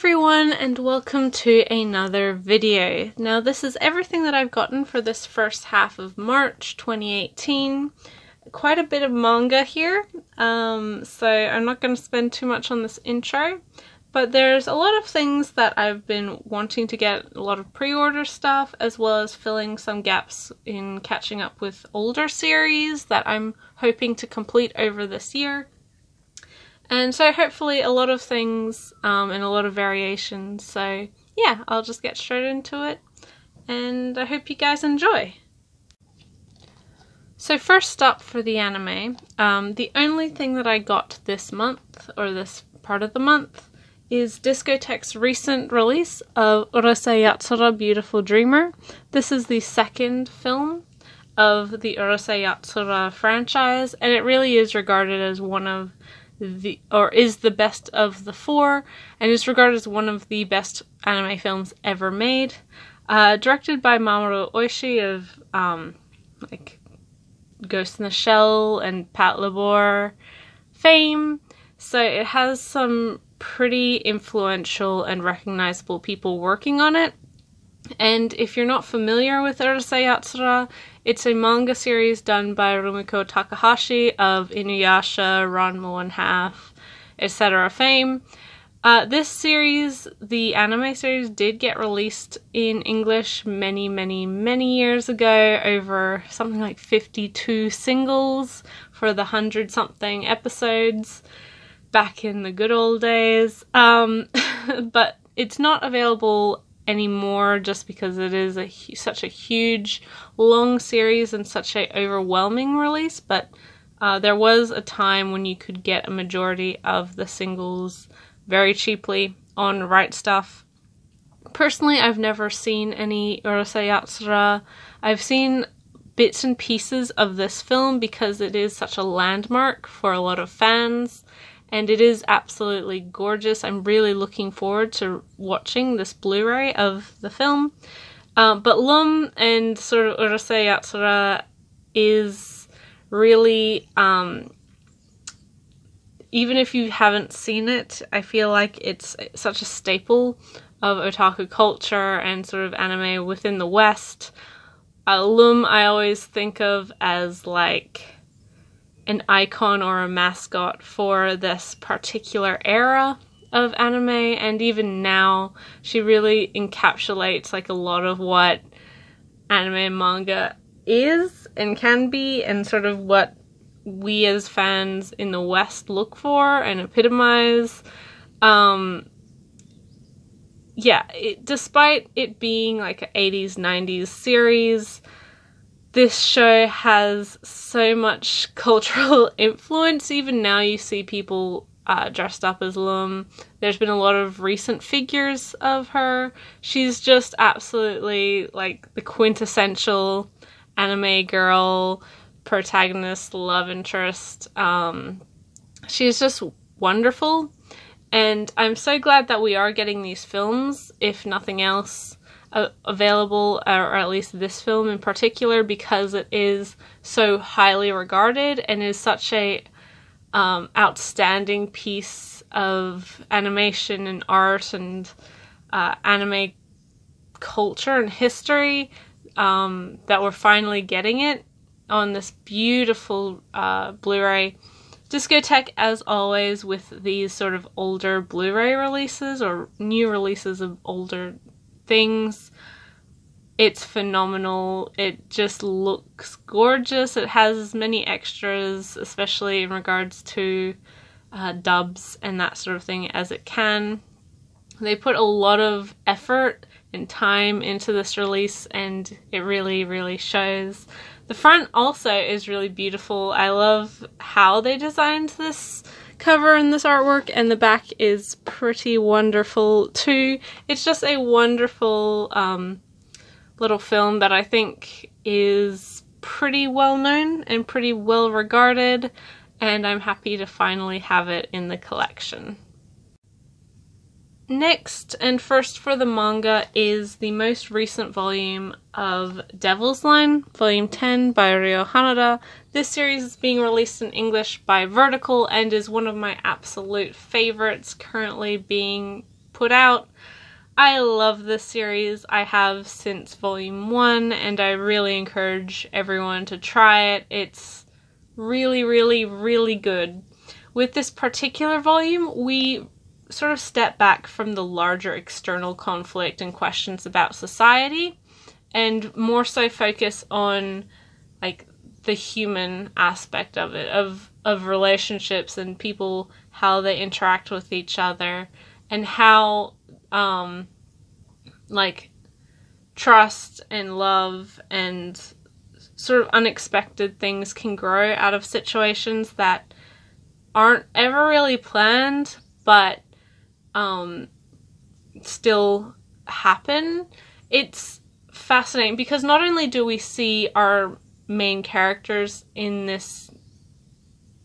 everyone, and welcome to another video. Now this is everything that I've gotten for this first half of March 2018. Quite a bit of manga here, so I'm not going to spend too much on this intro, but there's a lot of things that I've been wanting to get, a lot of pre-order stuff, as well as filling some gaps in catching up with older series that I'm hoping to complete over this year. And so hopefully a lot of things and a lot of variations. So yeah, I'll just get straight into it and I hope you guys enjoy. So first up for the anime, the only thing that I got this month, or this part of the month, is Discotheques' recent release of Urusei Yatsura Beautiful Dreamer. This is the second film of the Urusei Yatsura franchise, and it really is regarded as one of is the best of the four, and is regarded as one of the best anime films ever made. Directed by Mamoru Oshii of like Ghost in the Shell and Pat Labor fame, so it has some pretty influential and recognizable people working on it. And if you're not familiar with Urusei Yatsura, it's a manga series done by Rumiko Takahashi of Inuyasha, Ranma 1/2, etc. fame. This series, the anime series, did get released in English many years ago, over something like 52 singles for the 100-something episodes back in the good old days. But it's not available anymore just because it is such a huge, long series and such a overwhelming release, but there was a time when you could get a majority of the singles very cheaply on Right Stuff. Personally, I've never seen any Urusei Yatsura. I've seen bits and pieces of this film because it is such a landmark for a lot of fans, and it is absolutely gorgeous. I'm really looking forward to watching this Blu-ray of the film. But LUM and sort of Urusei Yatsura is really, even if you haven't seen it, I feel like it's such a staple of otaku culture and sort of anime within the West. LUM I always think of as like an icon or a mascot for this particular era of anime, and even now she really encapsulates like a lot of what anime and manga is and can be, and sort of what we as fans in the West look for and epitomize. Despite it being like an 80s, 90s series, this show has so much cultural influence. Even now you see people dressed up as LUM. There's been a lot of recent figures of her. She's just absolutely like the quintessential anime girl, protagonist, love interest. She's just wonderful, and I'm so glad that we are getting these films, if nothing else, available, or at least this film in particular, because it is so highly regarded and is such a outstanding piece of animation and art and anime culture and history, that we're finally getting it on this beautiful Blu-ray. Discotheque, as always with these sort of older Blu-ray releases or new releases of older things, it's phenomenal. It just looks gorgeous. It has many extras, especially in regards to dubs and that sort of thing, as it can. They put a lot of effort and time into this release, and it really shows. The front also is really beautiful. I love how they designed this cover and this artwork, and the back is pretty wonderful too. It's just a wonderful little film that I think is pretty well known and pretty well regarded, and I'm happy to finally have it in the collection. Next, and first for the manga, is the most recent volume of Devil's Line, Volume 10 by Ryo Hanada. This series is being released in English by Vertical and is one of my absolute favorites, currently being put out. I love this series. I have since volume 1, and I really encourage everyone to try it. It's really, really, really good. With this particular volume, we sort of step back from the larger external conflict and questions about society, and more so focus on like the human aspect of it, of relationships and people, how they interact with each other, and how like trust and love and sort of unexpected things can grow out of situations that aren't ever really planned, but still happen. It's fascinating because not only do we see our main characters in this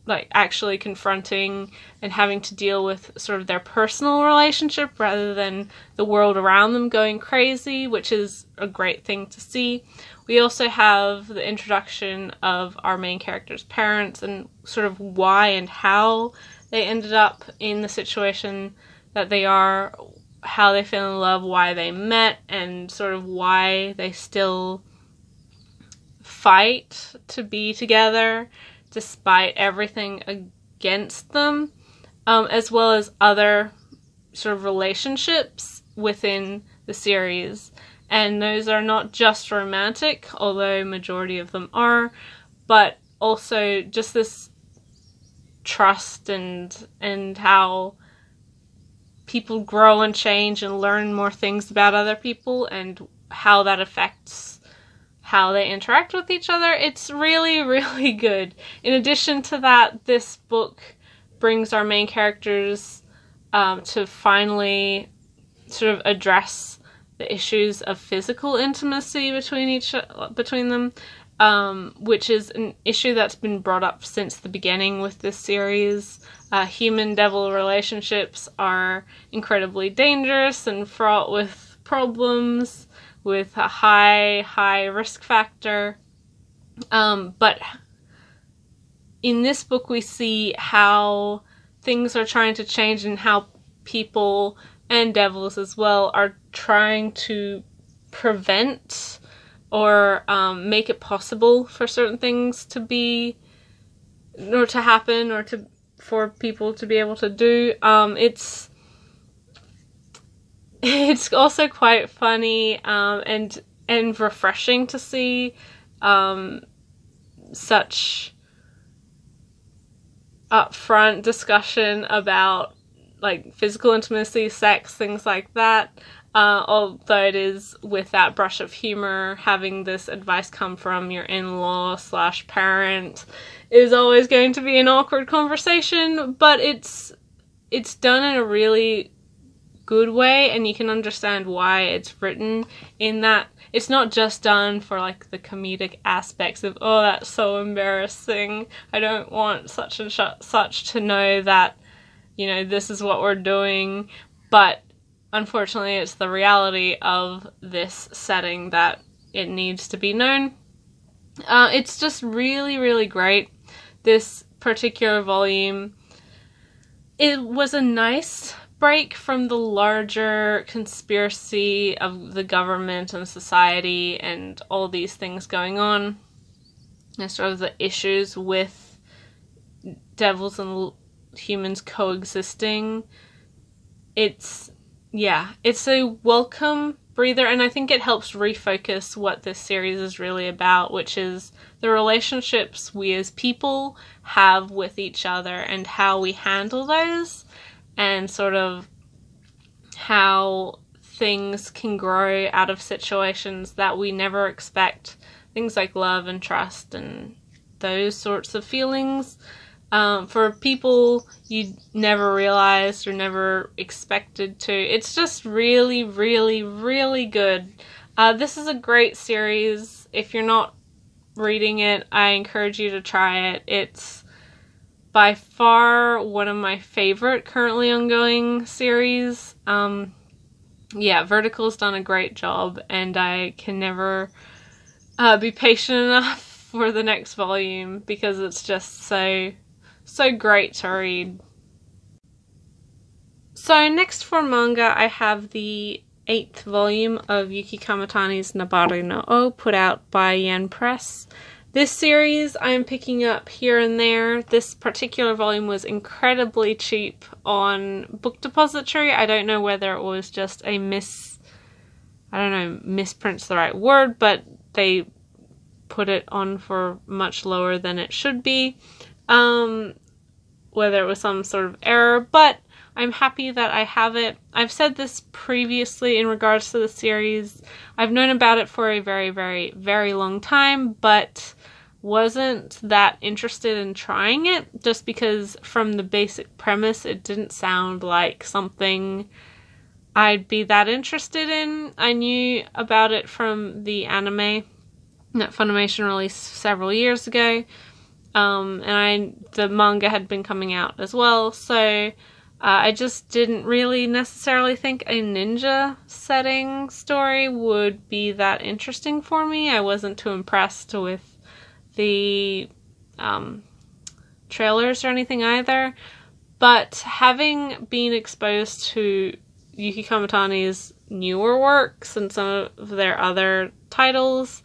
like actually confronting and having to deal with sort of their personal relationship rather than the world around them going crazy, which is a great thing to see. We also have the introduction of our main character's parents and sort of why and how they ended up in the situation that they are, how they fell in love, why they met, and sort of why they still fight to be together despite everything against them, as well as other sort of relationships within the series. And those are not just romantic, although majority of them are, but also just this trust and how people grow and change and learn more things about other people and how that affects how they interact with each other. It's really, really good. In addition to that, this book brings our main characters to finally sort of address the issues of physical intimacy between them, which is an issue that's been brought up since the beginning with this series. Human-devil relationships are incredibly dangerous and fraught with problems, with a high risk factor. But in this book we see how things are trying to change and how people and devils as well are trying to prevent or make it possible for certain things to be or to happen or for people to be able to do. It's also quite funny and refreshing to see such upfront discussion about like physical intimacy, sex, things like that. Although it is with that brush of humor, having this advice come from your in-law / parent is always going to be an awkward conversation, but it's done in a really good way, and you can understand why it's written in that. It's not just done for like the comedic aspects of, oh, that's so embarrassing, I don't want such and such to know that, you know, this is what we're doing, but unfortunately it's the reality of this setting that it needs to be known. It's just really, really great. This particular volume, it was a nice break from the larger conspiracy of the government and society and all these things going on, and sort of the issues with devils and humans coexisting. It's a welcome breather, and I think it helps refocus what this series is really about, which is the relationships we as people have with each other and how we handle those, and sort of how things can grow out of situations that we never expect. Things like love and trust and those sorts of feelings. For people you never realized or never expected to. It's just really, really, really good. This is a great series. If you're not reading it, I encourage you to try it. It's by far one of my favorite currently ongoing series. Vertical's done a great job, and I can never be patient enough for the next volume because it's just so great to read. So next for manga, I have the 8th volume of Yukiko Mitanni's Nabari no O, put out by Yen Press. This series I'm picking up here and there. This particular volume was incredibly cheap on Book Depository. I don't know whether it was just a misprint's the right word, but they put it on for much lower than it should be. Whether it was some sort of error, but I'm happy that I have it. I've said this previously in regards to the series. I've known about it for a very, very, very long time, but wasn't that interested in trying it, just because from the basic premise it didn't sound like something I'd be that interested in. I knew about it from the anime that Funimation released several years ago, and the manga had been coming out as well, so I just didn't really necessarily think a ninja setting story would be that interesting for me. I wasn't too impressed with the trailers or anything either, but having been exposed to Yukiko Mitanni's newer works and some of their other titles,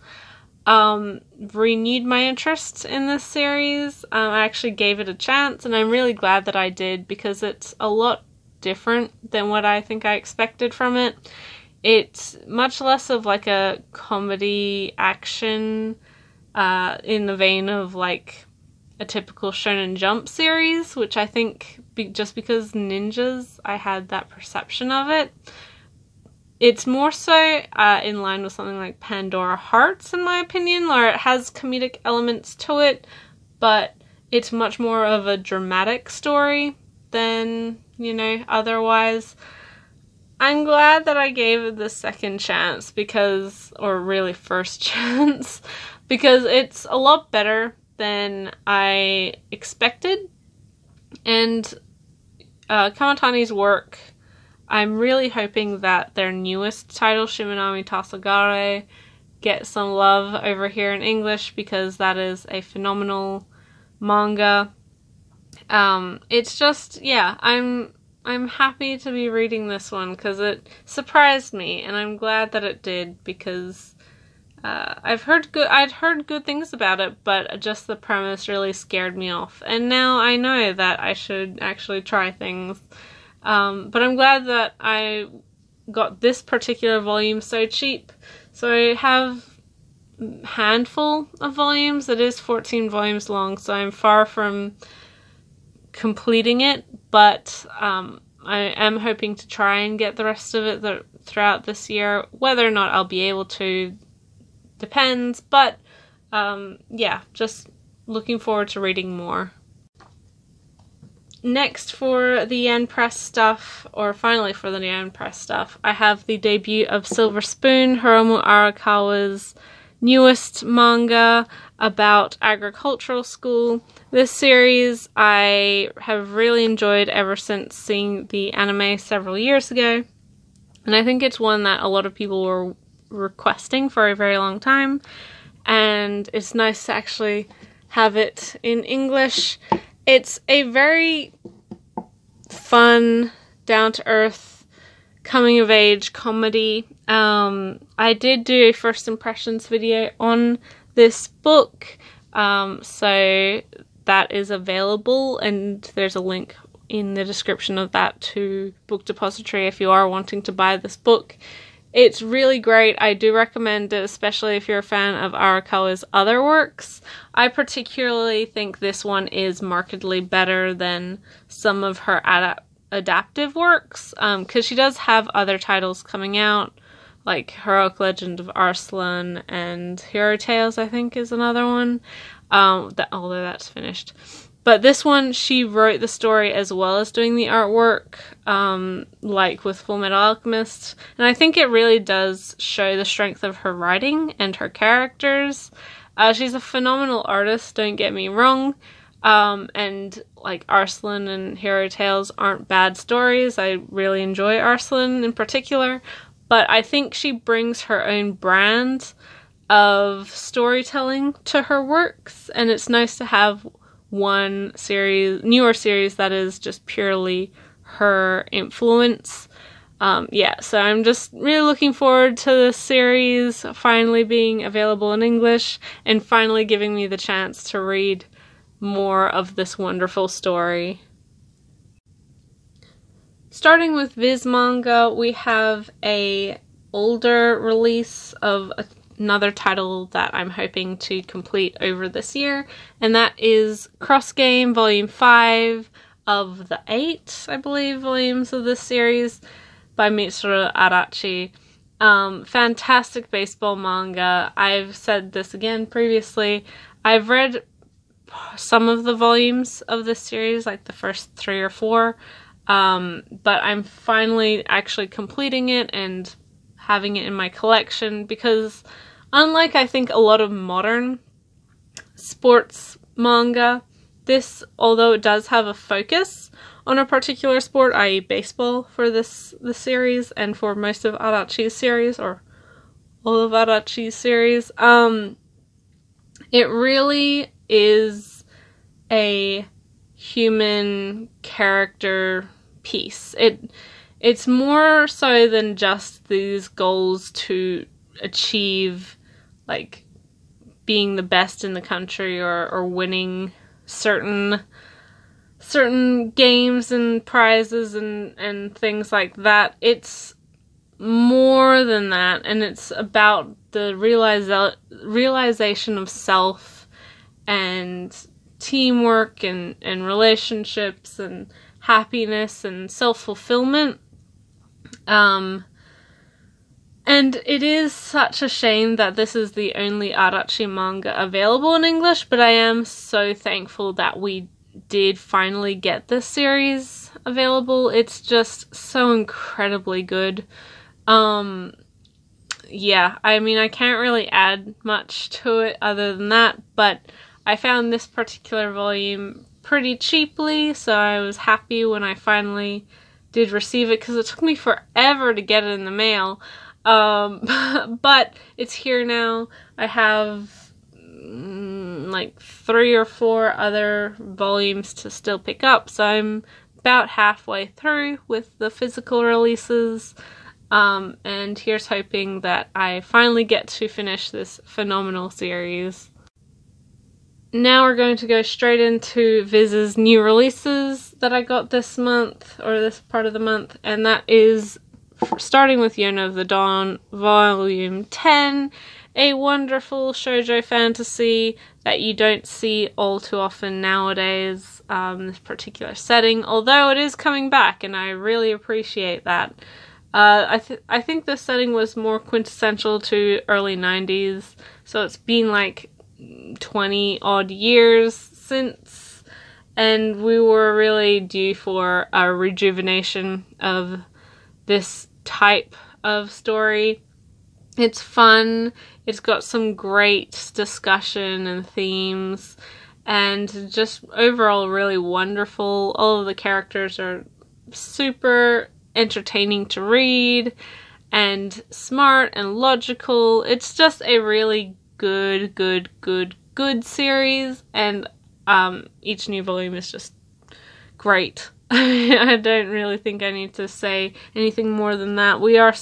renewed my interest in this series. I actually gave it a chance, and I'm really glad that I did, because it's a lot different than what I think I expected from it. It's much less of like a comedy action in the vein of like a typical Shonen Jump series, which I think just because ninjas, I had that perception of it. It's more so in line with something like Pandora Hearts, in my opinion, where it has comedic elements to it, but it's much more of a dramatic story than, otherwise. I'm glad that I gave it the second chance, or really first chance, because it's a lot better than I expected. And Kamatani's work, I'm really hoping that their newest title, Shimanami Tasagare, gets some love over here in English, because that is a phenomenal manga. It's just, I'm happy to be reading this one, because it surprised me, and I'm glad that it did, because I'd heard good things about it, but just the premise really scared me off, and now I know that I should actually try things. But I'm glad that I got this particular volume so cheap. So I have a handful of volumes. It is 14 volumes long, so I'm far from completing it, but I am hoping to try and get the rest of it throughout this year. Whether or not I'll be able to depends, but just looking forward to reading more. Next, for the Yen Press stuff, or finally for the Yen Press stuff, I have the debut of Silver Spoon, Hiromu Arakawa's newest manga about agricultural school. This series I have really enjoyed ever since seeing the anime several years ago, and I think it's one that a lot of people were requesting for a very long time, and it's nice to actually have it in English. It's a very fun, down-to-earth, coming-of-age comedy. I did do a first impressions video on this book, so that is available, and there's a link in the description of that to Book Depository if you are wanting to buy this book. It's really great. I do recommend it, especially if you're a fan of Arakawa's other works. I particularly think this one is markedly better than some of her adaptive works, because she does have other titles coming out, like Heroic Legend of Arslan and Hero Tales, I think, is another one, although that's finished. But this one, she wrote the story as well as doing the artwork, like with Fullmetal Alchemist. And I think it really does show the strength of her writing and her characters. She's a phenomenal artist, don't get me wrong. And like Arslan and Hero Tales aren't bad stories. I really enjoy Arslan in particular. But I think she brings her own brand of storytelling to her works. And it's nice to have one series, newer series, that is just purely her influence. Yeah, so I'm just really looking forward to this series finally being available in English and finally giving me the chance to read more of this wonderful story. Starting with Viz Manga, we have a older release of another title that I'm hoping to complete over this year, and that is Cross Game Volume 5 of the 8, I believe, volumes of this series by Mitsuru Arachi. Fantastic baseball manga. I've said this again previously. I've read some of the volumes of this series, like the first 3 or 4, but I'm finally actually completing it and having it in my collection because unlike I think a lot of modern sports manga, this, although it does have a focus on a particular sport, i.e. baseball, for this series and for most of Arachi's series, or all of Arachi's series, it really is a human character piece. It's more so than just these goals to achieve, like, being the best in the country or winning certain games and prizes and things like that. It's more than that, and it's about the realization of self and teamwork and relationships and happiness and self-fulfillment. And it is such a shame that this is the only Arachi manga available in English, but I am so thankful that we did finally get this series available. It's just so incredibly good. Yeah, I mean, I can't really add much to it other than that, but I found this particular volume pretty cheaply, so I was happy when I finally did receive it, because it took me forever to get it in the mail. But it's here now. I have like 3 or 4 other volumes to still pick up, so I'm about halfway through with the physical releases, and here's hoping that I finally get to finish this phenomenal series. Now we're going to go straight into Viz's new releases that I got this month, or this part of the month, and that is starting with Yona of the Dawn, Volume 10, a wonderful shoujo fantasy that you don't see all too often nowadays, this particular setting, although it is coming back, and I really appreciate that. I think this setting was more quintessential to early 90s, so it's been like 20 odd years since, and we were really due for a rejuvenation of this type of story. It's fun, it's got some great discussion and themes, and just overall really wonderful. All of the characters are super entertaining to read, and smart and logical. It's just a really good series, and each new volume is just great. I don't really think I need to say anything more than that. We are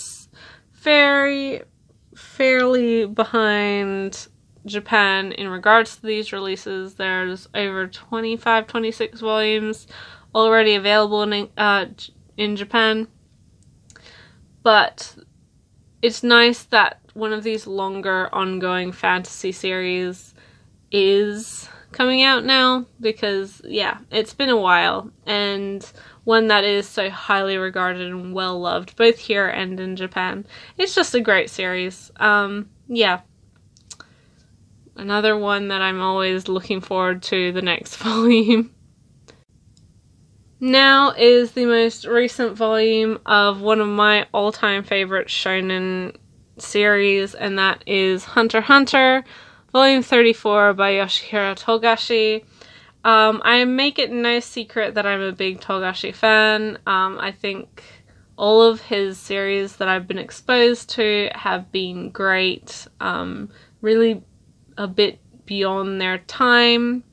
fairly behind Japan in regards to these releases. There's over 26 volumes already available in Japan, but it's nice that one of these longer ongoing fantasy series is coming out now, because yeah, it's been a while, and one that is so highly regarded and well loved both here and in Japan. It's just a great series. Yeah, another one that I'm always looking forward to the next volume. Now is the most recent volume of one of my all-time favorite shonen series, and that is Hunter x Hunter, Volume 34 by Yoshihiro Togashi. I make it no secret that I'm a big Togashi fan. I think all of his series that I've been exposed to have been great, really a bit beyond their time.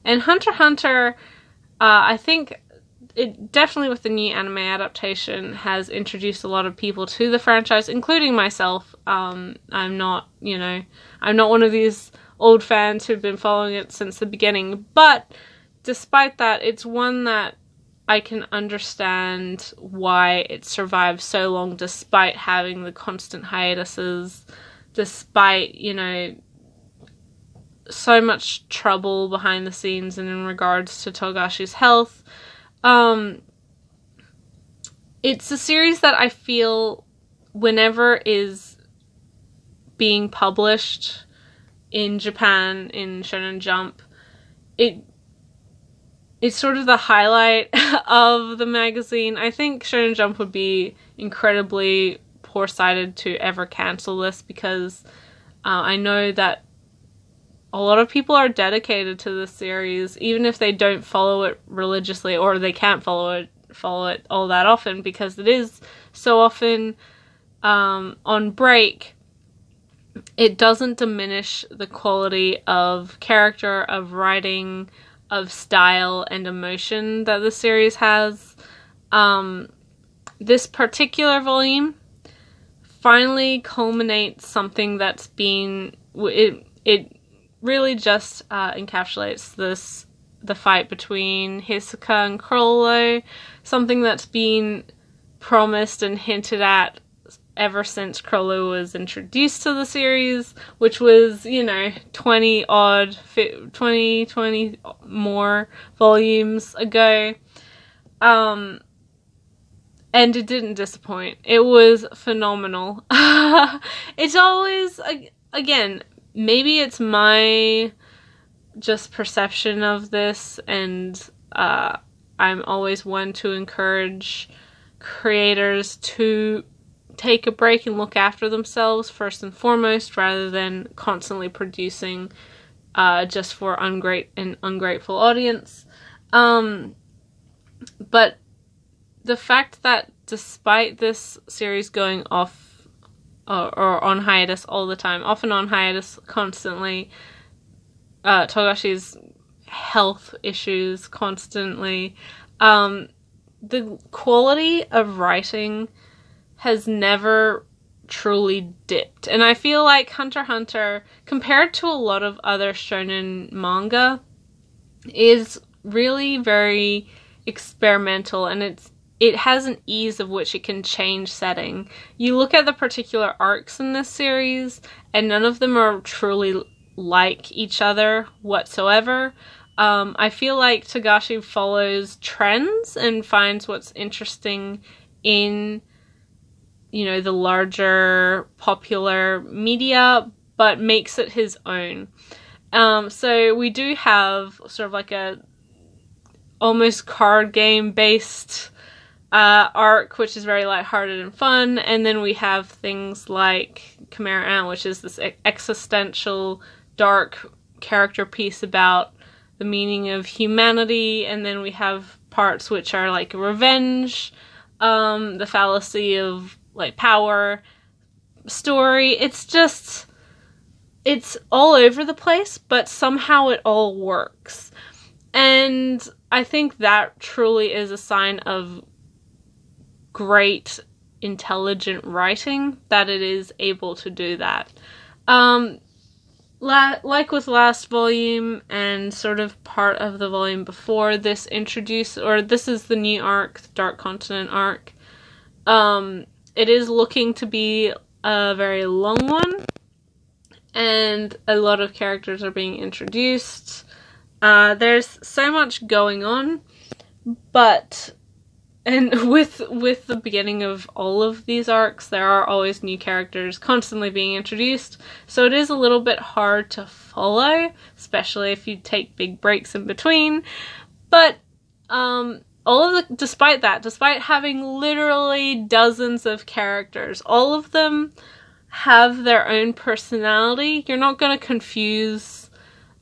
And Hunter x Hunter, I think it definitely, with the new anime adaptation, has introduced a lot of people to the franchise, including myself. I'm not, I'm not one of these old fans who've been following it since the beginning, but despite that, it's one that I can understand why it survived so long despite having the constant hiatuses, despite, so much trouble behind the scenes and in regards to Togashi's health. It's a series that I feel whenever is being published in Japan, in Shonen Jump, it's sort of the highlight of the magazine. I think Shonen Jump would be incredibly poor-sighted to ever cancel this, because I know that a lot of people are dedicated to this series, even if they don't follow it religiously, or they can't follow it all that often, because it is so often on break. It doesn't diminish the quality of character, of writing, of style and emotion that the series has. This particular volume finally culminates something that's been... It really just encapsulates the fight between Hisoka and Crollo, something that's been promised and hinted at ever since Crollo was introduced to the series, which was, 20 more volumes ago. And it didn't disappoint. It was phenomenal. It's always, again, maybe it's my just perception of this, and I'm always one to encourage creators to take a break and look after themselves first and foremost, rather than constantly producing just for an ungrateful audience. But the fact that despite this series going off or on hiatus all the time, off and on hiatus constantly, Togashi's health issues constantly, the quality of writing has never truly dipped. And I feel like Hunter x Hunter, compared to a lot of other shonen manga, is really very experimental, and it has an ease of which it can change setting. You look at the particular arcs in this series, and none of them are truly like each other whatsoever. I feel like Togashi follows trends and finds what's interesting in, the larger popular media, but makes it his own. So we do have sort of like a almost card game based arc, which is very lighthearted and fun, and then we have things like Chimera Ant, which is this existential, dark character piece about the meaning of humanity, and then we have parts which are like revenge, the fallacy of like power, story. It's all over the place, but somehow it all works. And I think that truly is a sign of great, intelligent writing, that it is able to do that. Like with last volume and sort of part of the volume before, this is the new arc, the Dark Continent arc. It is looking to be a very long one, and a lot of characters are being introduced. There's so much going on, and with the beginning of all of these arcs, there are always new characters constantly being introduced, so it is a little bit hard to follow, especially if you take big breaks in between. But despite having literally dozens of characters, all of them have their own personality. You're not going to confuse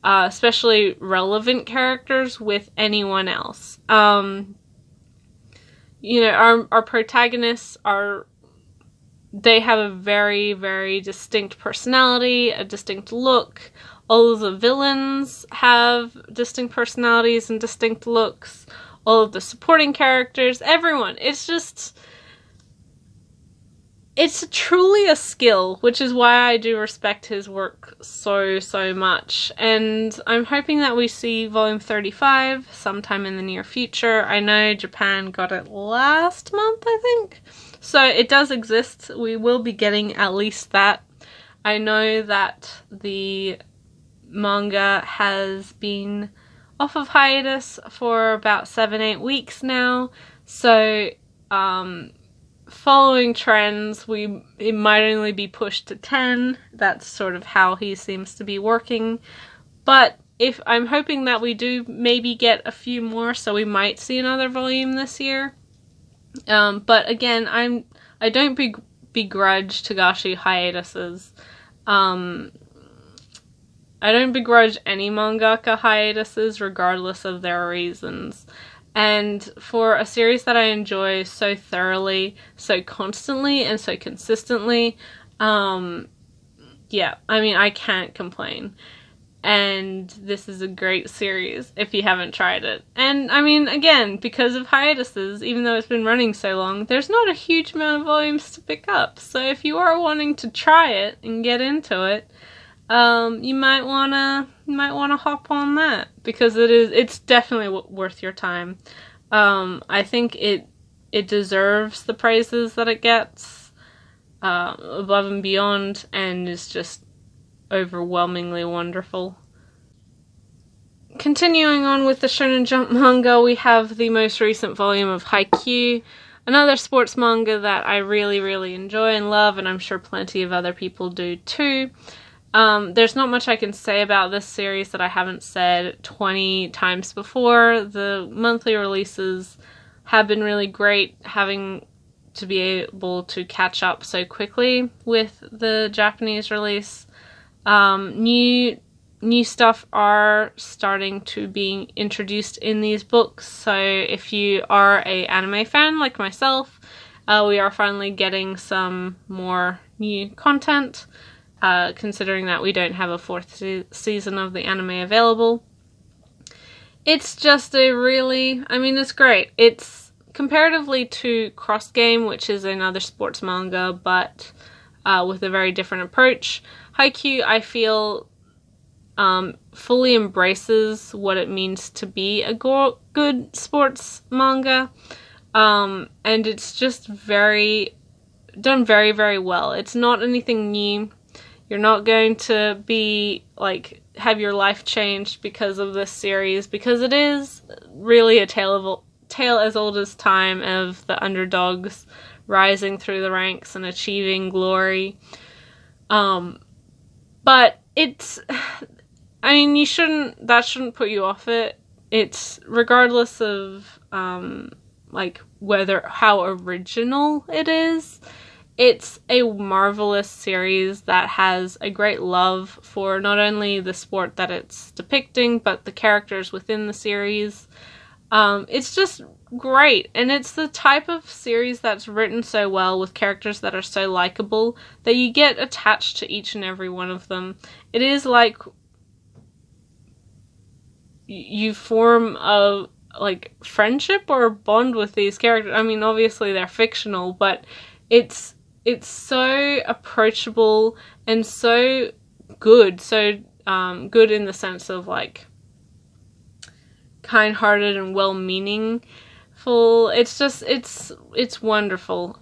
especially relevant characters with anyone else. Our protagonists they have a very, very distinct personality, a distinct look. All of the villains have distinct personalities and distinct looks. all of the supporting characters, everyone. It's truly a skill, which is why I do respect his work so, so much. And I'm hoping that we see volume 35 sometime in the near future. I know Japan got it last month, I think. So it does exist. We will be getting at least that. I know that the manga has been off of hiatus for about 7-8 weeks now. So, following trends, it might only be pushed to 10. That's sort of how he seems to be working. But I'm hoping that we do maybe get a few more, so we might see another volume this year. But again, I don't begrudge Togashi hiatuses. I don't begrudge any mangaka hiatuses, regardless of their reasons. And for a series that I enjoy so thoroughly, so constantly, and so consistently, yeah, I mean, I can't complain. And this is a great series if you haven't tried it. And, I mean, again, because of hiatuses, even though it's been running so long, there's not a huge amount of volumes to pick up. So if you are wanting to try it and get into it, you might wanna hop on that, because it's definitely worth your time. I think it deserves the praises that it gets, above and beyond, and is just overwhelmingly wonderful. Continuing on with the Shonen Jump manga, we have the most recent volume of Haikyuu, another sports manga that I really, really enjoy and love, and I'm sure plenty of other people do too. There's not much I can say about this series that I haven't said 20 times before. The monthly releases have been really great, having to be able to catch up so quickly with the Japanese release. New stuff are starting to be introduced in these books, so if you are an anime fan like myself, we are finally getting some more new content. Considering that we don't have a fourth season of the anime available. It's just it's great. It's comparatively to Cross Game, which is another sports manga, but with a very different approach. Haikyuu, I feel, fully embraces what it means to be a good sports manga, and it's just done very, very well. It's not anything new. You're not going to be, have your life changed because of this series, because it is really a tale as old as time of the underdogs rising through the ranks and achieving glory. But that shouldn't put you off it. It's, regardless of, how original it is, it's a marvelous series that has a great love for not only the sport that it's depicting, but the characters within the series. It's just great, and it's the type of series that's written so well with characters that are so likable that you get attached to each and every one of them. It is like you form a friendship or a bond with these characters. I mean, obviously they're fictional, but it's so approachable and so good. So good in the sense of kind-hearted and well-meaningful. It's just it's wonderful.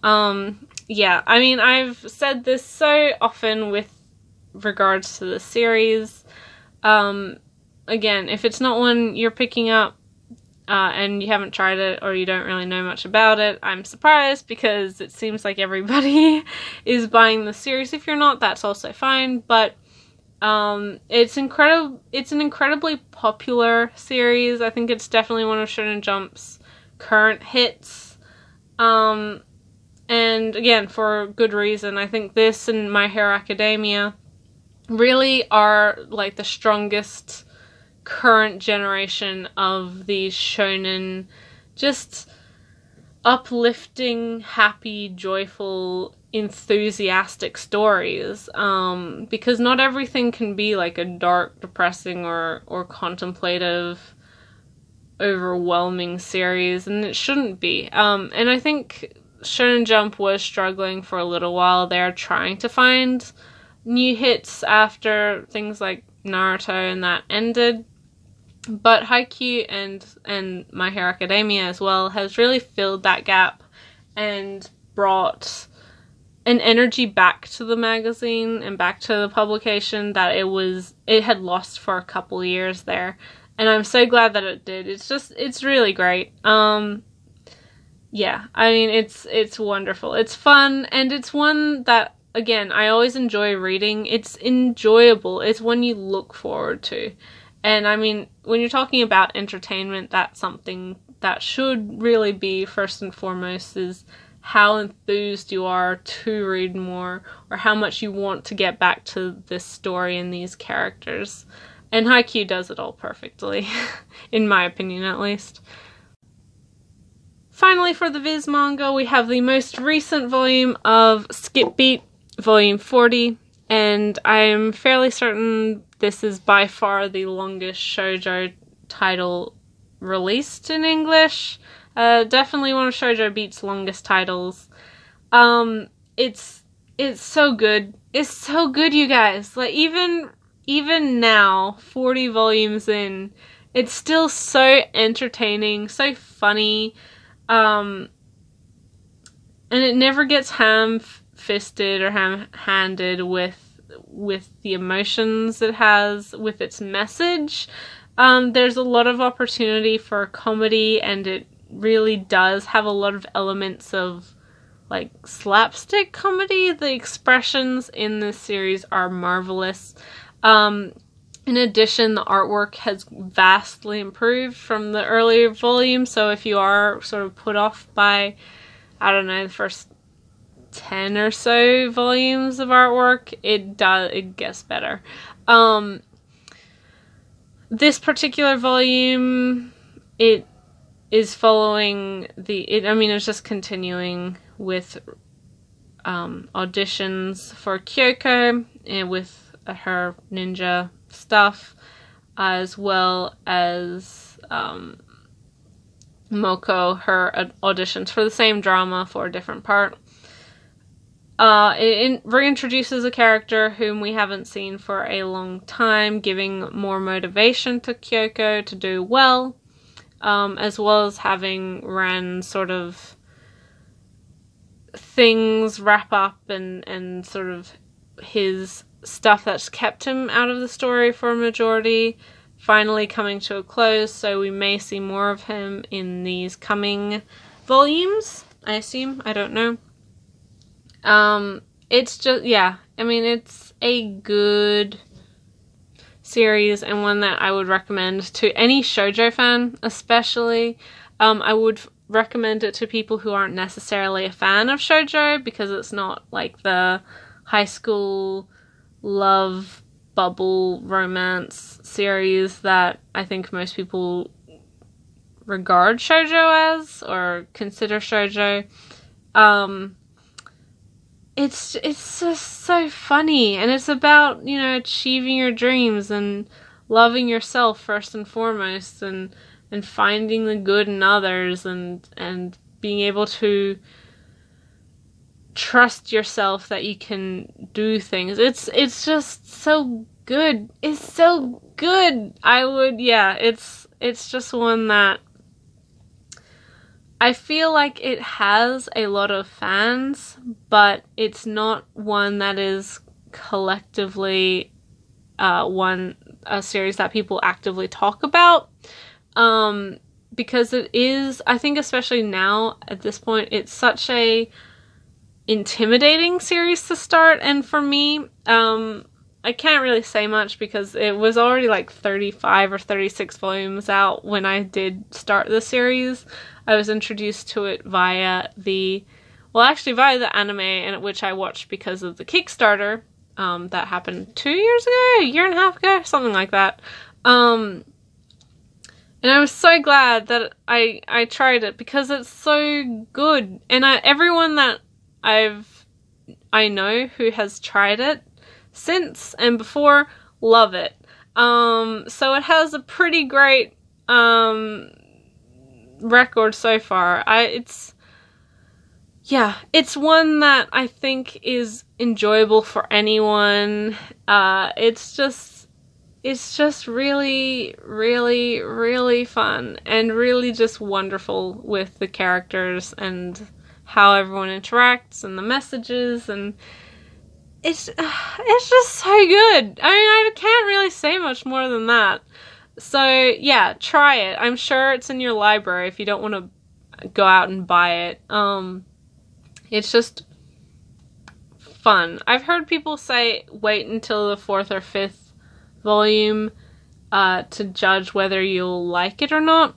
Yeah, I mean, I've said this so often with regards to the series. Again, if it's not one you're picking up, and you haven't tried it, or you don't really know much about it, I'm surprised, because it seems like everybody is buying the series. If you're not, that's also fine, but it's incredible. It's an incredibly popular series. I think it's definitely one of Shonen Jump's current hits, and again, for good reason. I think this and My Hero Academia really are the strongest current generation of these shonen, just uplifting, happy, joyful, enthusiastic stories, because not everything can be a dark, depressing, or contemplative overwhelming series, and it shouldn't be. And I think Shonen Jump was struggling for a little while there, trying to find new hits after things like Naruto and that ended. But Haikyuu and My Hero Academia as well has really filled that gap and brought an energy back to the magazine and back to the publication that it had lost for a couple years there. And I'm so glad that it did. It's really great. Yeah, I mean, it's wonderful. It's fun, and it's one that, again, I always enjoy reading. It's enjoyable. It's one you look forward to. And I mean, when you're talking about entertainment, that's something that should really be first and foremost, is how enthused you are to read more, or how much you want to get back to this story and these characters. And Haikyuu does it all perfectly, in my opinion at least. Finally, for the Viz Manga, we have the most recent volume of Skip Beat, volume 40, and I'm fairly certain this is by far the longest shoujo title released in English. Definitely one of Shoujo Beat's longest titles. It's so good. It's so good, you guys. Like, even now, 40 volumes in, it's still so entertaining, so funny, and it never gets ham-fisted or ham-handed with the emotions it has, with its message. There's a lot of opportunity for comedy, and it really does have a lot of elements of, like, slapstick comedy. The expressions in this series are marvelous. In addition, the artwork has vastly improved from the earlier volume, so if you are sort of put off by, I don't know, the first 10 or so volumes of artwork, it gets better. This particular volume, it is following it's just continuing with auditions for Kyoko and with her ninja stuff, as well as Moko, her auditions for the same drama for a different part. It reintroduces a character whom we haven't seen for a long time, giving more motivation to Kyoko to do well, as well as having Ren sort of things wrap up and sort of his stuff that's kept him out of the story for a majority finally coming to a close, so we may see more of him in these coming volumes, I assume. I don't know. It's just, yeah, I mean, it's a good series and one that I would recommend to any shoujo fan, especially. I would recommend it to people who aren't necessarily a fan of shoujo, because it's not like the high school love bubble romance series that I think most people regard shoujo as, or consider shoujo. It's just so funny, and it's about, you know, achieving your dreams and loving yourself first and foremost, and finding the good in others, and being able to trust yourself that you can do things. It's just so good. It's so good. It's just one that I feel like it has a lot of fans, but it's not one that is collectively a series that people actively talk about. Because it is, I think especially now at this point, it's such a intimidating series to start, and for me, I can't really say much because it was already like 35 or 36 volumes out when I did start the series. I was introduced to it via the anime, and which I watched because of the Kickstarter that happened 2 years ago, a year and a half ago, something like that. And I was so glad that I tried it because it's so good, and everyone that I know who has tried it since and before love it. So it has a pretty great record so far. It's one that I think is enjoyable for anyone. It's just really, really, really fun and really just wonderful with the characters and how everyone interacts and the messages, and it's just so good. I mean, I can't really say much more than that. So yeah, try it. I'm sure it's in your library if you don't want to go out and buy it. It's just fun. I've heard people say wait until the 4th or 5th volume to judge whether you'll like it or not.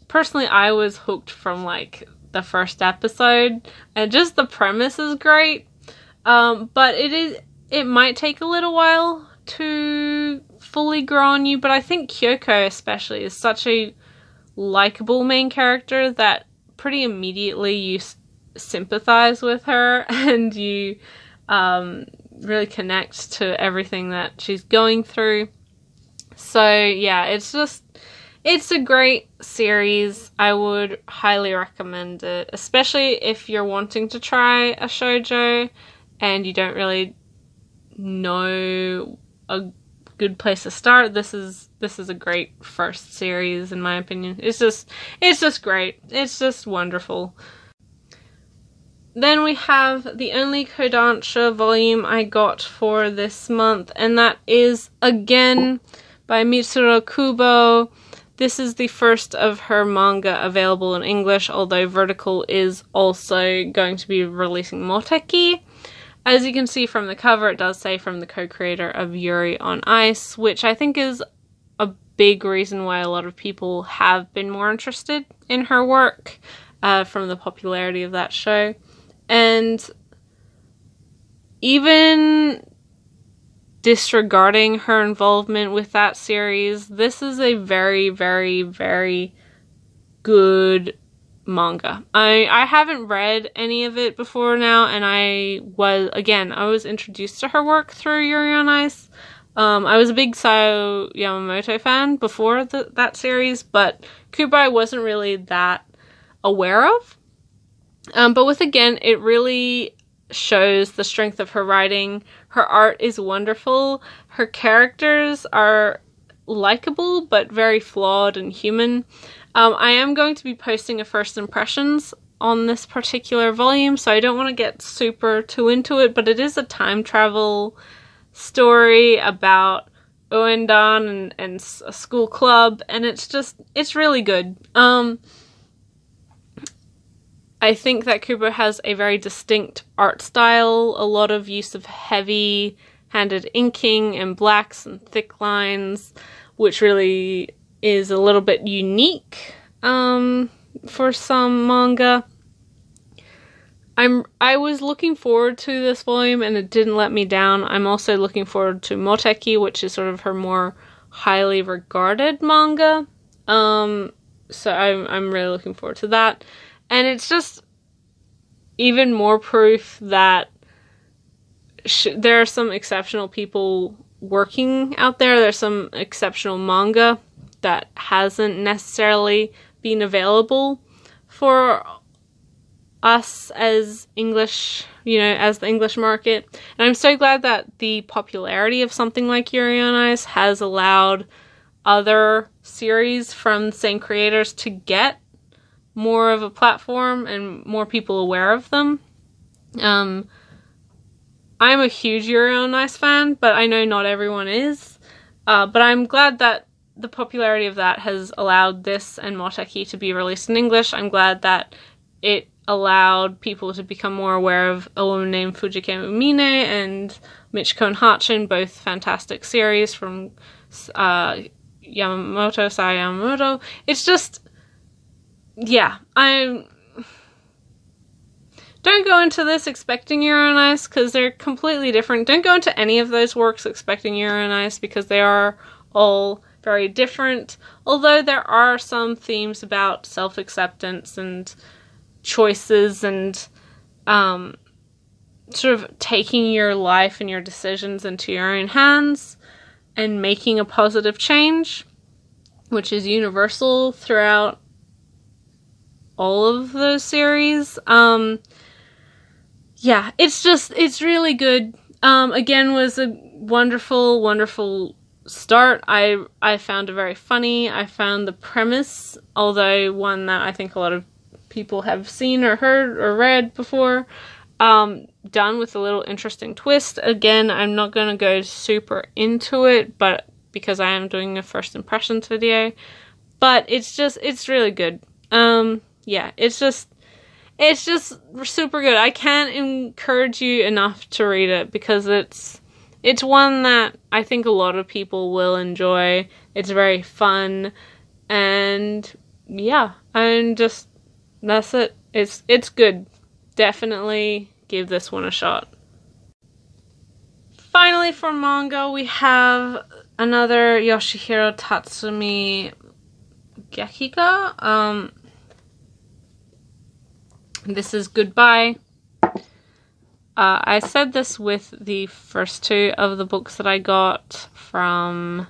Personally, I was hooked from like the first episode, and just the premise is great. But it might take a little while to fully grow on you, but I think Kyoko especially is such a likable main character that pretty immediately you sympathize with her and you really connect to everything that she's going through. So yeah, it's a great series. I would highly recommend it, especially if you're wanting to try a shoujo and you don't really know a good place to start. This is a great first series in my opinion. It's just great. It's just wonderful. Then we have the only Kodansha volume I got for this month, and that is again by Mitsuru Kubo. This is the first of her manga available in English, although Vertical is also going to be releasing Moteki. As you can see from the cover, it does say from the co-creator of Yuri on Ice, which I think is a big reason why a lot of people have been more interested in her work from the popularity of that show. And even disregarding her involvement with that series, this is a very, very, very good manga. I haven't read any of it before now, and I was introduced to her work through Yuri on Ice. I was a big Sao Yamamoto fan before that series, but Kubo I wasn't really that aware of. But with Again, it really shows the strength of her writing. Her art is wonderful. Her characters are likable, but very flawed and human. I am going to be posting a first impressions on this particular volume, so I don't want to get super too into it, but it is a time travel story about Oendan and a school club, and it's really good. I think that Kubo has a very distinct art style, a lot of use of heavy-handed inking and blacks and thick lines, which really is a little bit unique for some manga. I was looking forward to this volume and it didn't let me down. I'm also looking forward to Moteki, which is sort of her more highly regarded manga. So I'm really looking forward to that. And it's just even more proof that there are some exceptional people working out there. There's some exceptional manga that hasn't necessarily been available for us as English, as the English market. And I'm so glad that the popularity of something like Yuri on Ice has allowed other series from the same creators to get more of a platform and more people aware of them. I'm a huge Yuri on Ice fan, but I know not everyone is. But I'm glad that the popularity of that has allowed this and Moteki to be released in English. I'm glad that it allowed people to become more aware of A Woman Named Fujike Umine and Michiko and Hachin, both fantastic series from Sao Yamamoto. It's just, don't go into this expecting Yuri on Ice because they're completely different. Don't go into any of those works expecting Yuri on Ice because they are all very different. Although there are some themes about self-acceptance and choices and sort of taking your life and your decisions into your own hands and making a positive change, which is universal throughout all of those series. Yeah, it's really good. Again, was a wonderful start. I found it very funny. I found the premise, although one that I think a lot of people have seen or heard or read before, done with a little interesting twist. Again, I'm not going to go super into it, but because I am doing a first impressions video, but it's really good. Yeah, it's just super good. I can't encourage you enough to read it, because it's one that I think a lot of people will enjoy. It's very fun, and yeah, that's it. It's good. Definitely give this one a shot. Finally, for manga, we have another Yoshihiro Tatsumi Gekika. This is Goodbye. I said this with the first two of the books that I got from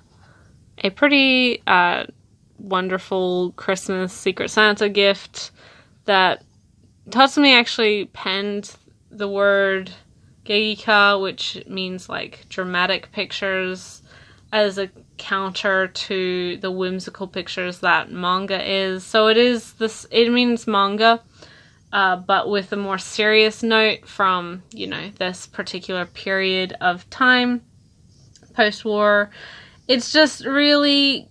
a pretty wonderful Christmas Secret Santa gift, that Tatsumi actually penned the word Gegika, which means like dramatic pictures, as a counter to the whimsical pictures that manga is. So it means manga, but with a more serious note from, this particular period of time, post-war. It's just really,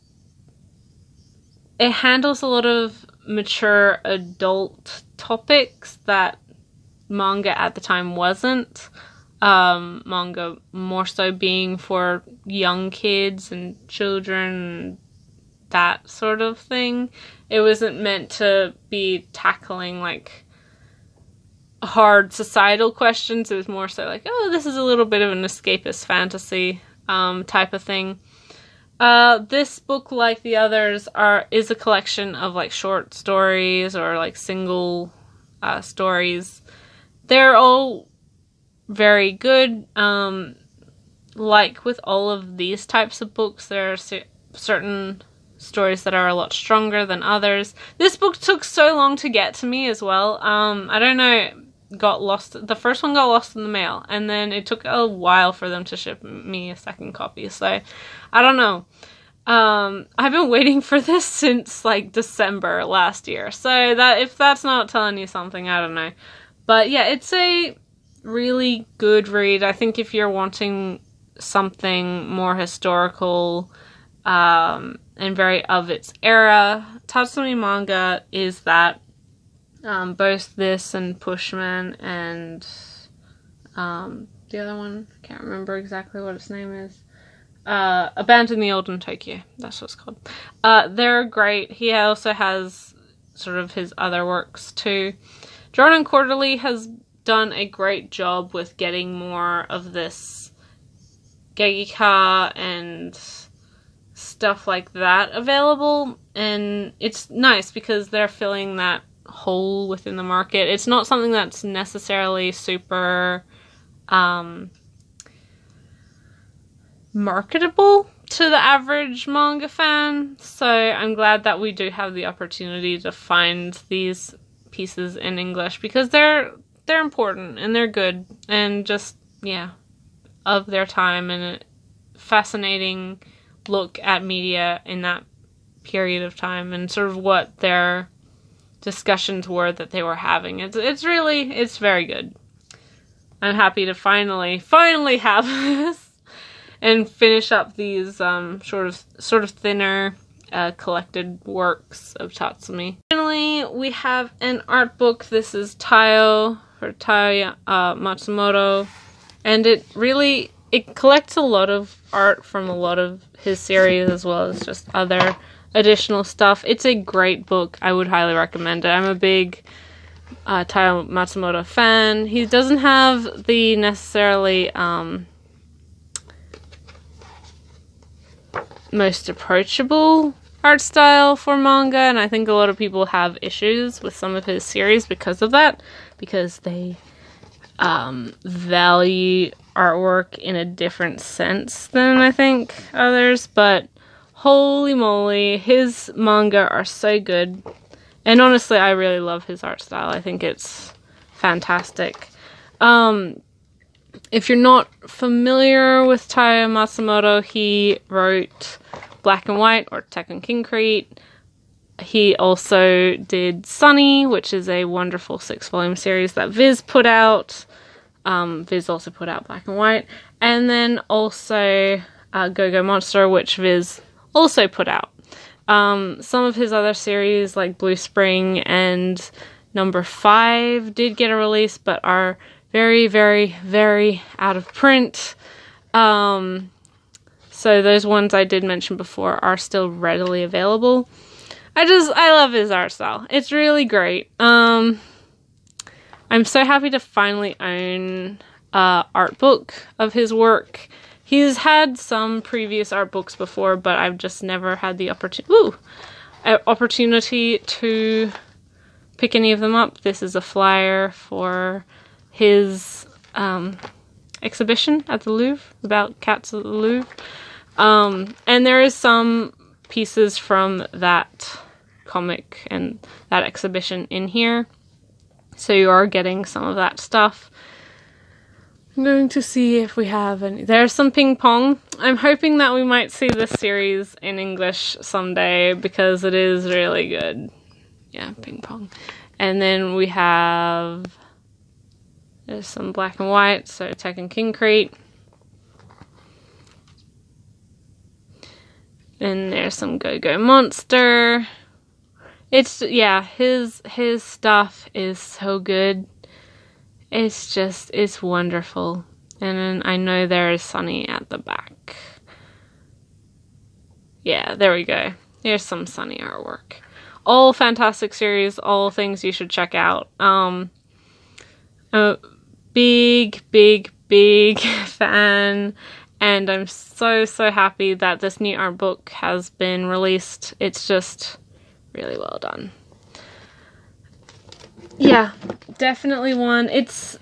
it handles a lot of mature adult topics that manga at the time wasn't. Manga more so being for young kids and children, that sort of thing. It wasn't meant to be tackling like hard societal questions. It was more so like, oh, this is a little bit of an escapist fantasy type of thing. This book, like the others, is a collection of like short stories or like single stories. They're all very good. Like with all of these types of books, there are certain stories that are a lot stronger than others. This book took so long to get to me as well. I don't know, got lost. The first one got lost in the mail, and then it took a while for them to ship me a second copy. So I don't know. I've been waiting for this since like December last year. So that, if that's not telling you something, I don't know. But yeah, it's a really good read. I think if you're wanting something more historical and very of its era, Tatsumi Manga is that. Both this and Pushman and the other one, I can't remember exactly what its name is. Abandon the Olden Tokyo, that's what it's called. They're great. He also has sort of his other works too. Jordan Quarterly has done a great job with getting more of this Gegika and stuff like that available, and it's nice because they're filling that hole within the market. It's not something that's necessarily super marketable to the average manga fan, so I'm glad that we do have the opportunity to find these pieces in English, because they're important and they're good and just, yeah, of their time, and a fascinating look at media in that period of time and sort of what their discussions were that they were having. It's very good. I'm happy to finally have this and finish up these sort of thinner collected works of Tatsumi. Finally, we have an art book. This is Taiyo Matsumoto, and it collects a lot of art from a lot of his series, as well as just other additional stuff. It's a great book. I would highly recommend it. I'm a big Taiyo Matsumoto fan. He doesn't have the necessarily most approachable art style for manga, and I think a lot of people have issues with some of his series because of that, because they value artwork in a different sense than I think others, but holy moly, his manga are so good. And honestly, I really love his art style. I think it's fantastic. If you're not familiar with Taiyo Matsumoto, he wrote Black and White or Tekken Concrete. He also did Sunny, which is a wonderful 6-volume series that Viz put out. Viz also put out Black and White. And then also Go-Go Monster, which Viz also put out. Some of his other series, like Blue Spring and Number 5, did get a release, but are very, very, very out of print. So those ones I did mention before are still readily available. I love his art style. It's really great. I'm so happy to finally own an art book of his work. He's had some previous art books before, but I've just never had the opportunity to pick any of them up. This is a flyer for his exhibition at the Louvre, about cats at the Louvre. And there is some pieces from that comic and that exhibition in here. So you are getting some of that stuff. I'm going to see if we have any. There's some ping pong. I'm hoping that we might see this series in English someday because it is really good. Yeah, ping pong. And then we have, there's some Black and White, so Tekken Concrete. And there's some Go-Go Monster. It's, yeah, his stuff is so good. It's wonderful. And then I know there is Sunny at the back. Yeah, there we go. Here's some Sunny artwork. All fantastic series, all things you should check out. A big, big, big fan. And I'm so, so happy that this new art book has been released. It's just really well done. Yeah, definitely one. It's,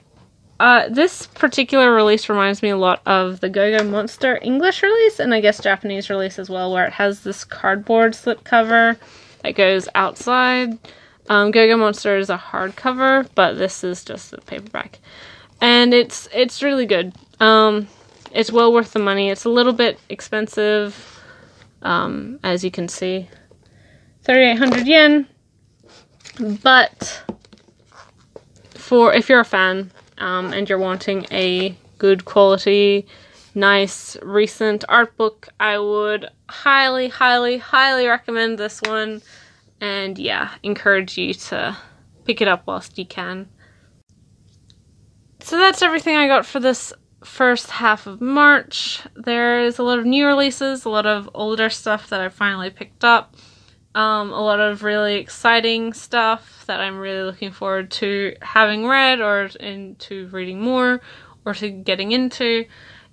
this particular release reminds me a lot of the Go-Go Monster English release, and I guess Japanese release as well, where it has this cardboard slipcover that goes outside. Go-Go Monster is a hardcover, but this is just the paperback. And it's really good. It's well worth the money. It's a little bit expensive, as you can see. 3,800 yen. But if you're a fan, and you're wanting a good quality, nice, recent art book, I would highly, highly, highly recommend this one. And yeah, encourage you to pick it up whilst you can. So that's everything I got for this first half of March. There's a lot of new releases, a lot of older stuff that I finally picked up. A lot of really exciting stuff that I'm really looking forward to having read or into reading more or to getting into.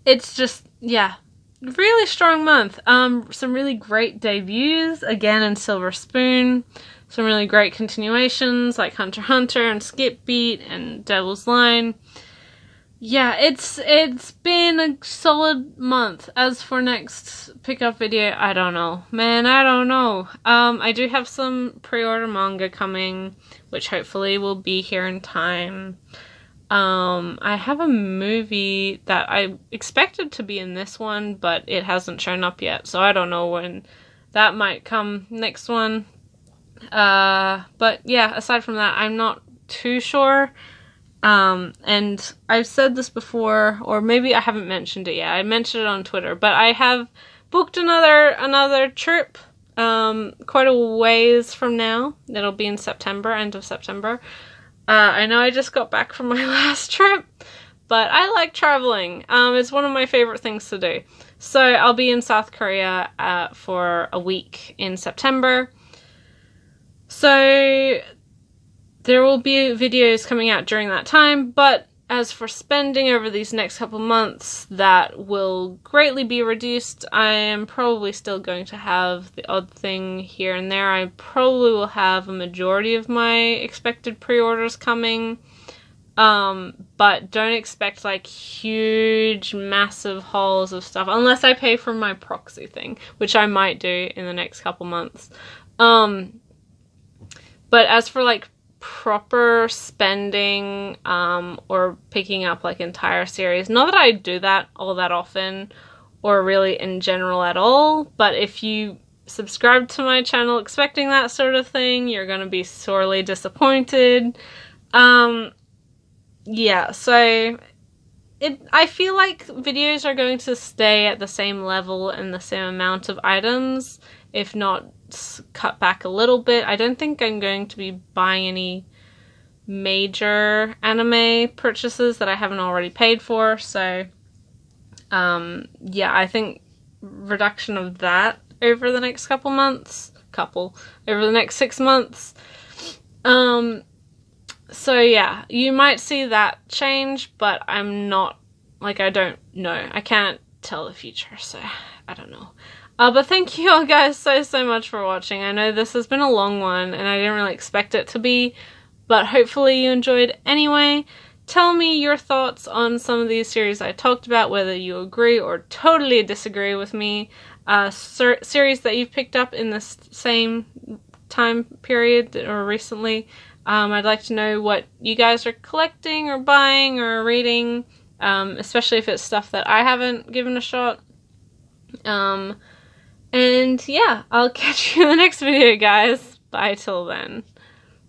It's just, yeah, really strong month. Some really great debuts, again in Silver Spoon. Some really great continuations like Hunter x Hunter and Skip Beat and Devil's Line. Yeah, it's been a solid month. As for next pickup video, I don't know. Man, I don't know. I do have some pre-order manga coming, which hopefully will be here in time. I have a movie that I expected to be in this one, but it hasn't shown up yet, so I don't know when that might come next one. But yeah, aside from that, I'm not too sure. And I've said this before, or maybe I haven't mentioned it yet. I mentioned it on Twitter, but I have booked another trip, quite a ways from now. It'll be in September, end of September. I know I just got back from my last trip, but I like traveling. It's one of my favorite things to do. So I'll be in South Korea, for a week in September. So there will be videos coming out during that time, but as for spending over these next couple months, that will greatly be reduced. I am probably still going to have the odd thing here and there. I probably will have a majority of my expected pre-orders coming, but don't expect like huge, massive hauls of stuff, unless I pay for my proxy thing, which I might do in the next couple months. But as for like proper spending or picking up like entire series, not that I do that all that often or really in general at all, but if you subscribe to my channel expecting that sort of thing, you're going to be sorely disappointed. Yeah, so I feel like videos are going to stay at the same level and the same amount of items, if not cut back a little bit. I don't think I'm going to be buying any major anime purchases that I haven't already paid for, so yeah, I think reduction of that over the next over the next 6 months. So yeah, you might see that change, but I'm not, like, I don't know. I can't tell the future, so I don't know. But thank you all guys so much for watching. I know this has been a long one, and I didn't really expect it to be, but hopefully you enjoyed anyway. Tell me your thoughts on some of these series I talked about, whether you agree or totally disagree with me. Series that you've picked up in this same time period or recently. I'd like to know what you guys are collecting or buying or reading, especially if it's stuff that I haven't given a shot. And yeah, I'll catch you in the next video, guys. Bye till then.